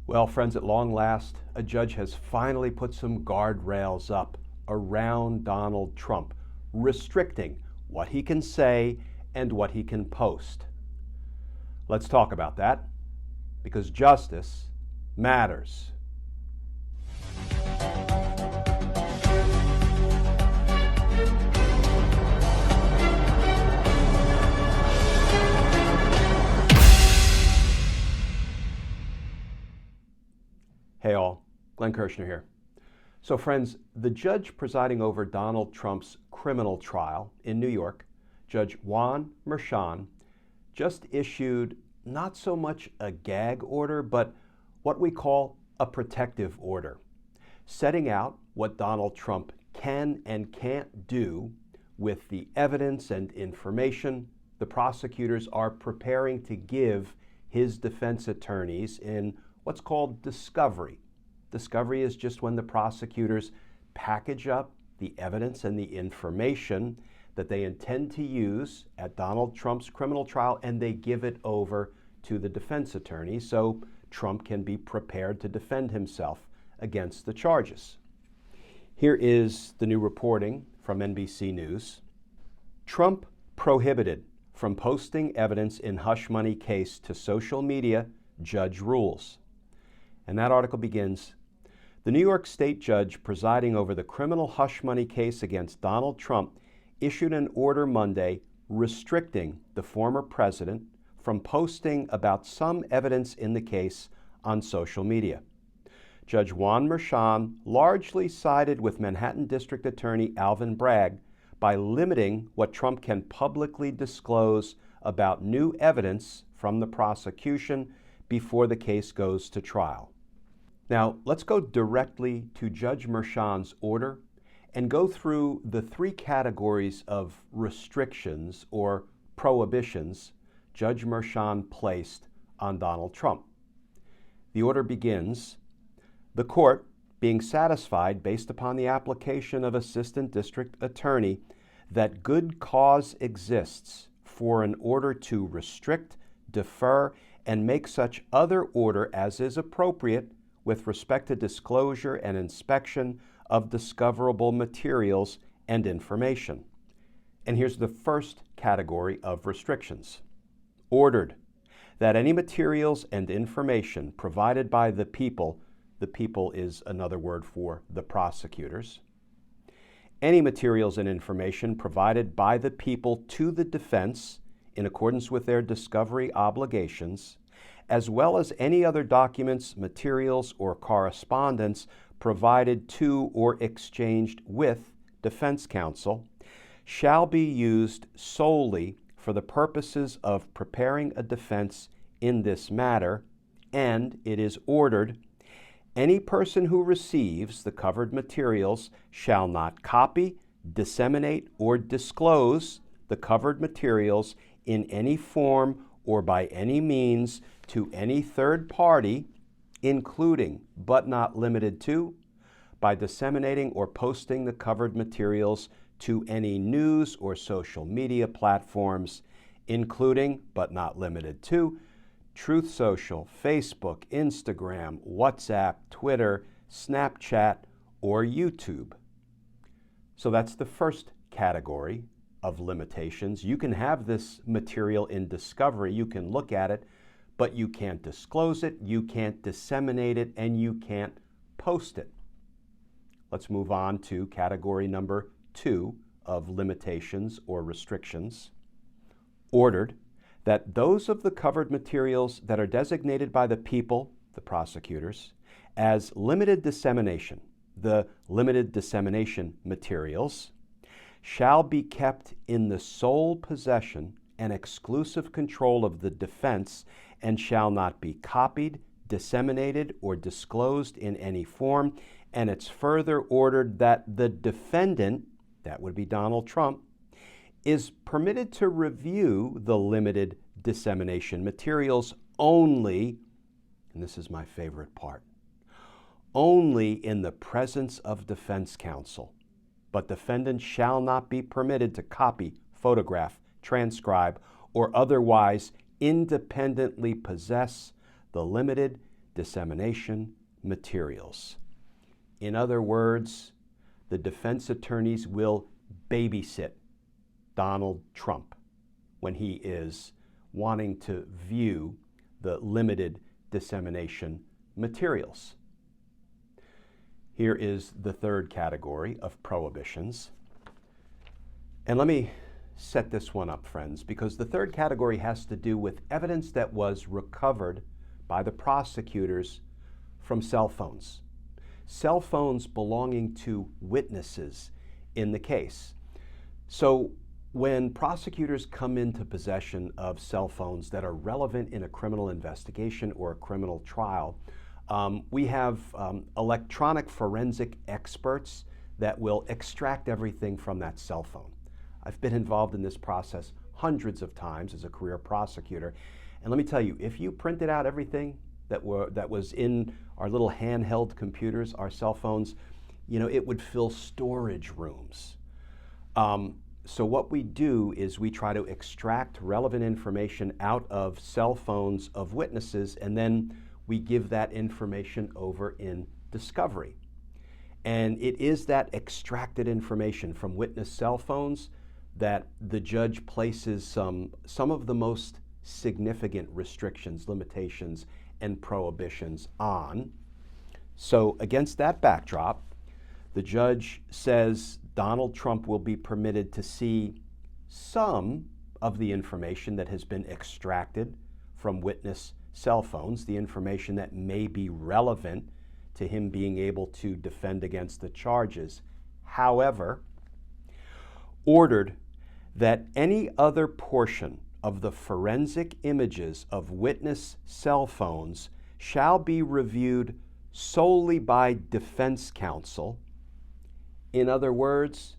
Well, friends, at long last, a judge has finally put some guardrails up around Donald Trump, restricting what he can say and what he can post. Let's talk about that, because justice matters. Hey all, Glenn Kirshner here. So friends, the judge presiding over Donald Trump's criminal trial in New York, Judge Juan Merchan, just issued not so much a gag order, but what we call a protective order, setting out what Donald Trump can and can't do with the evidence and information the prosecutors are preparing to give his defense attorneys in what's called discovery. Discovery is just when the prosecutors package up the evidence and the information that they intend to use at Donald Trump's criminal trial, and they give it over to the defense attorney so Trump can be prepared to defend himself against the charges. Here is the new reporting from NBC News. Trump prohibited from posting evidence in hush money case to social media, judge rules. And that article begins, the New York State judge presiding over the criminal hush money case against Donald Trump issued an order Monday restricting the former president from posting about some evidence in the case on social media. Judge Juan Merchan largely sided with Manhattan District Attorney Alvin Bragg by limiting what Trump can publicly disclose about new evidence from the prosecution before the case goes to trial. Now, let's go directly to Judge Merchan's order and go through the three categories of restrictions or prohibitions Judge Merchan placed on Donald Trump. The order begins, the court, being satisfied based upon the application of Assistant District Attorney that good cause exists for an order to restrict, defer, and make such other order as is appropriate with respect to disclosure and inspection of discoverable materials and information. And here's the first category of restrictions. Ordered that any materials and information provided by the people is another word for the prosecutors, any materials and information provided by the people to the defense in accordance with their discovery obligations, as well as any other documents, materials, or correspondence provided to or exchanged with defense counsel, shall be used solely for the purposes of preparing a defense in this matter, and it is ordered, any person who receives the covered materials shall not copy, disseminate, or disclose the covered materials in any form or by any means to any third party, including but not limited to, by disseminating or posting the covered materials to any news or social media platforms, including but not limited to, Truth Social, Facebook, Instagram, WhatsApp, Twitter, Snapchat, or YouTube. So that's the first category of limitations. You can have this material in discovery, you can look at it, but you can't disclose it, you can't disseminate it, and you can't post it. Let's move on to category number 2 of limitations or restrictions. Ordered that those of the covered materials that are designated by the people, the prosecutors, as limited dissemination, the limited dissemination materials, shall be kept in the sole possession and exclusive control of the defense and shall not be copied, disseminated, or disclosed in any form. And it's further ordered that the defendant, that would be Donald Trump, is permitted to review the limited dissemination materials only, and this is my favorite part, only in the presence of defense counsel. But defendant shall not be permitted to copy, photograph, transcribe, or otherwise independently possess the limited dissemination materials. In other words, the defense attorneys will babysit Donald Trump when he is wanting to view the limited dissemination materials. Here is the third category of prohibitions. And let me set this one up, friends, because the third category has to do with evidence that was recovered by the prosecutors from cell phones. Cell phones belonging to witnesses in the case. So when prosecutors come into possession of cell phones that are relevant in a criminal investigation or a criminal trial, we have electronic forensic experts that will extract everything from that cell phone. I've been involved in this process hundreds of times as a career prosecutor. And let me tell you, if you printed out everything that was in our little handheld computers, our cell phones, it would fill storage rooms. So what we do is we try to extract relevant information out of cell phones of witnesses, and then we give that information over in discovery. And it is that extracted information from witness cell phones that the judge places some of the most significant restrictions, limitations, and prohibitions on. So against that backdrop, the judge says Donald Trump will be permitted to see some of the information that has been extracted from witness cell phones, the information that may be relevant to him being able to defend against the charges. However, ordered that any other portion of the forensic images of witness cell phones shall be reviewed solely by defense counsel. In other words,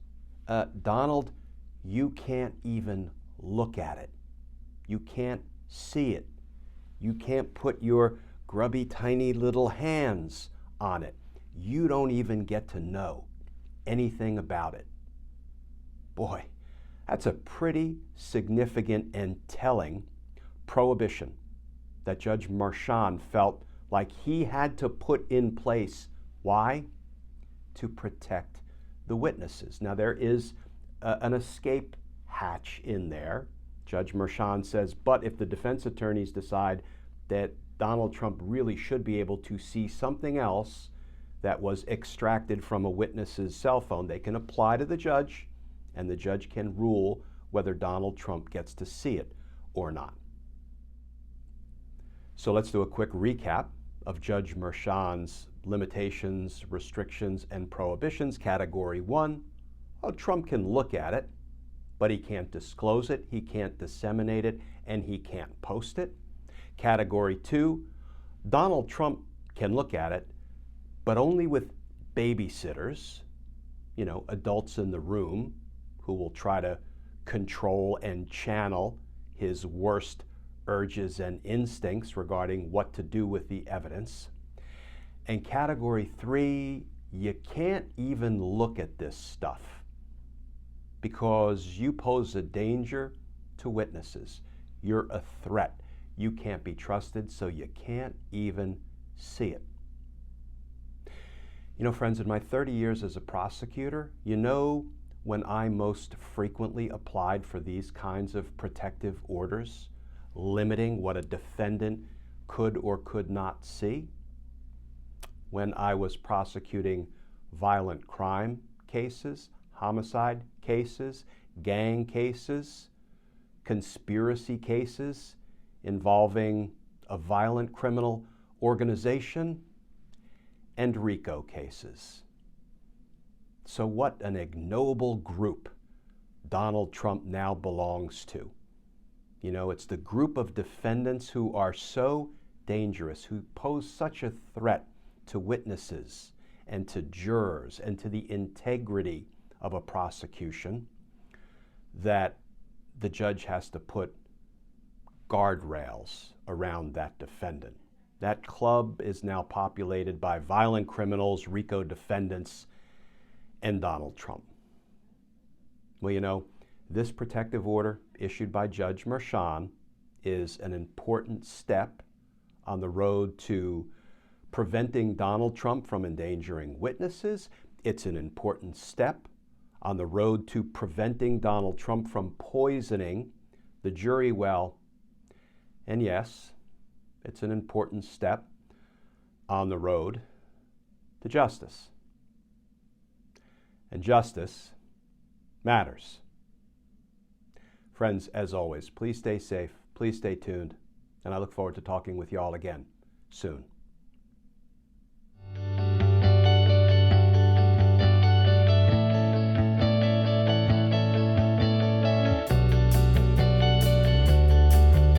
Donald, you can't even look at it. You can't see it. You can't put your grubby, tiny little hands on it. You don't even get to know anything about it. Boy, that's a pretty significant and telling prohibition that Judge Marchand felt like he had to put in place. Why? To protect the witnesses. Now, there is an escape hatch in there. Judge Marchand says, but if the defense attorneys decide that Donald Trump really should be able to see something else that was extracted from a witness's cell phone, they can apply to the judge, and the judge can rule whether Donald Trump gets to see it or not. So let's do a quick recap of Judge Marchand's limitations, restrictions, and prohibitions. Category 1, Trump can look at it, but he can't disclose it, he can't disseminate it, and he can't post it. Category 2, Donald Trump can look at it, but only with babysitters, adults in the room who will try to control and channel his worst urges and instincts regarding what to do with the evidence. And category 3, you can't even look at this stuff because you pose a danger to witnesses. You're a threat. You can't be trusted, so you can't even see it. Friends, in my 30 years as a prosecutor, when I most frequently applied for these kinds of protective orders, limiting what a defendant could or could not see? When I was prosecuting violent crime cases, homicide cases, gang cases, conspiracy cases involving a violent criminal organization, and RICO cases. So what an ignoble group Donald Trump now belongs to. It's the group of defendants who are so dangerous, who pose such a threat to witnesses and to jurors and to the integrity of a prosecution, that the judge has to put guardrails around that defendant. That club is now populated by violent criminals, RICO defendants, and Donald Trump. Well, this protective order issued by Judge Marchand is an important step on the road to preventing Donald Trump from endangering witnesses. It's an important step on the road to preventing Donald Trump from poisoning the jury well. And yes, it's an important step on the road to justice. And justice matters. Friends, as always, please stay safe, please stay tuned, and I look forward to talking with you all again soon.